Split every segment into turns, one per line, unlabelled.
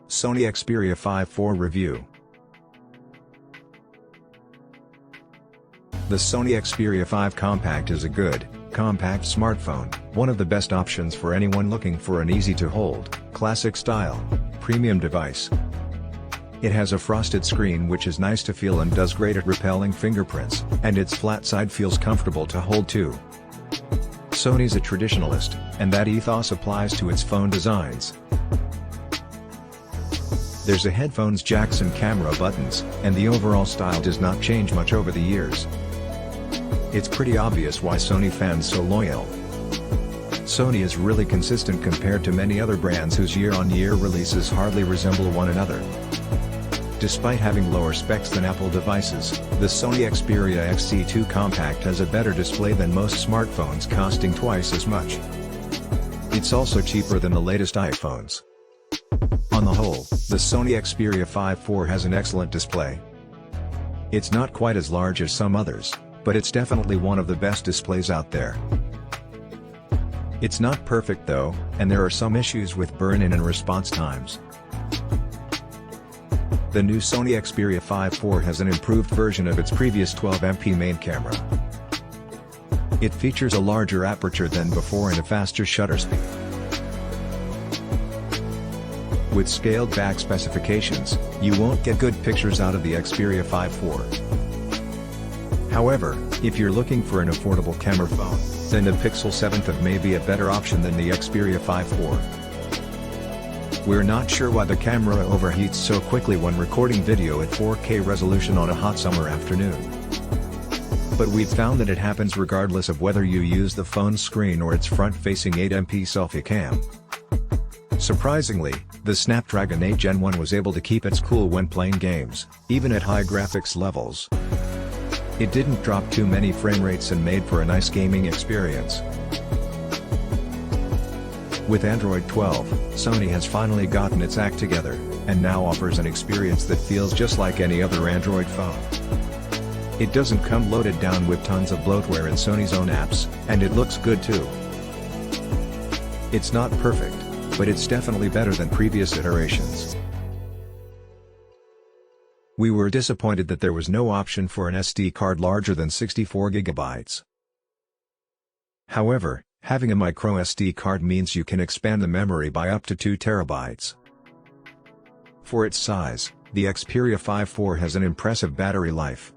Sony Xperia 5 review. The Sony Xperia 5 Compact is a good, compact smartphone, one of the best options for anyone looking for an easy-to-hold, classic-style, premium device. It has a frosted screen which is nice to feel and does great at repelling fingerprints, and its flat side feels comfortable to hold too. Sony's a traditionalist, and that ethos applies to its phone designs. There's a headphones jacks and camera buttons, and the overall style does not change much over the years. It's pretty obvious why Sony fans so loyal. Sony is really consistent compared to many other brands whose year-on-year releases hardly resemble one another. Despite having lower specs than Apple devices, the Sony Xperia XC2 Compact has a better display than most smartphones, costing twice as much. It's also cheaper than the latest iPhones. On the whole, the Sony Xperia 5 has an excellent display. It's not quite as large as some others, but it's definitely one of the best displays out there. It's not perfect though, and there are some issues with burn-in and response times. The new Sony Xperia 5 has an improved version of its previous 12MP main camera. It features a larger aperture than before and a faster shutter speed. With scaled-back specifications, you won't get good pictures out of the Xperia 5. However, if you're looking for an affordable camera phone, then the Pixel 7 may be a better option than the Xperia 5. We're not sure why the camera overheats so quickly when recording video at 4K resolution on a hot summer afternoon. But we've found that it happens regardless of whether you use the phone's screen or its front-facing 8MP selfie cam. Surprisingly, the Snapdragon 8 Gen 1 was able to keep its cool when playing games, even at high graphics levels. It didn't drop too many frame rates and made for a nice gaming experience. With Android 12, Sony has finally gotten its act together, and now offers an experience that feels just like any other Android phone. It doesn't come loaded down with tons of bloatware in Sony's own apps, and it looks good too. It's not perfect, but it's definitely better than previous iterations. We were disappointed that there was no option for an SD card larger than 64 GB. However, having a micro SD card means you can expand the memory by up to 2 TB. For its size, the Xperia 5 has an impressive battery life.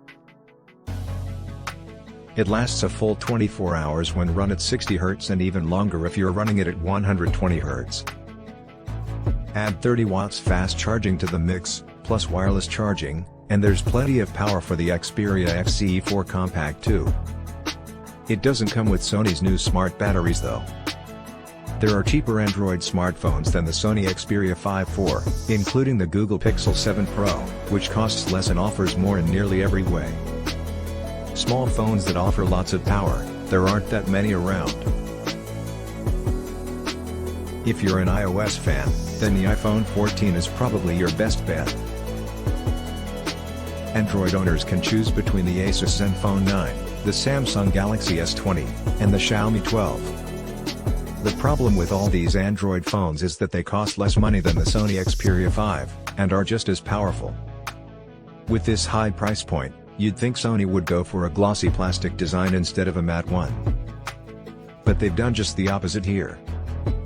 It lasts a full 24 hours when run at 60 Hz and even longer if you're running it at 120 Hz. Add 30 watts fast charging to the mix, plus wireless charging, and there's plenty of power for the Xperia XC4 Compact too. It doesn't come with Sony's new smart batteries though. There are cheaper Android smartphones than the Sony Xperia 5, including the Google Pixel 7 Pro, which costs less and offers more in nearly every way. Small phones that offer lots of power, there aren't that many around. If you're an iOS fan, then the iPhone 14 is probably your best bet. Android owners can choose between the Asus Zenfone 9, the Samsung Galaxy S20, and the Xiaomi 12. The problem with all these Android phones is that they cost less money than the Sony Xperia 5, and are just as powerful. With this high price point, you'd think Sony would go for a glossy plastic design instead of a matte one. But they've done just the opposite here.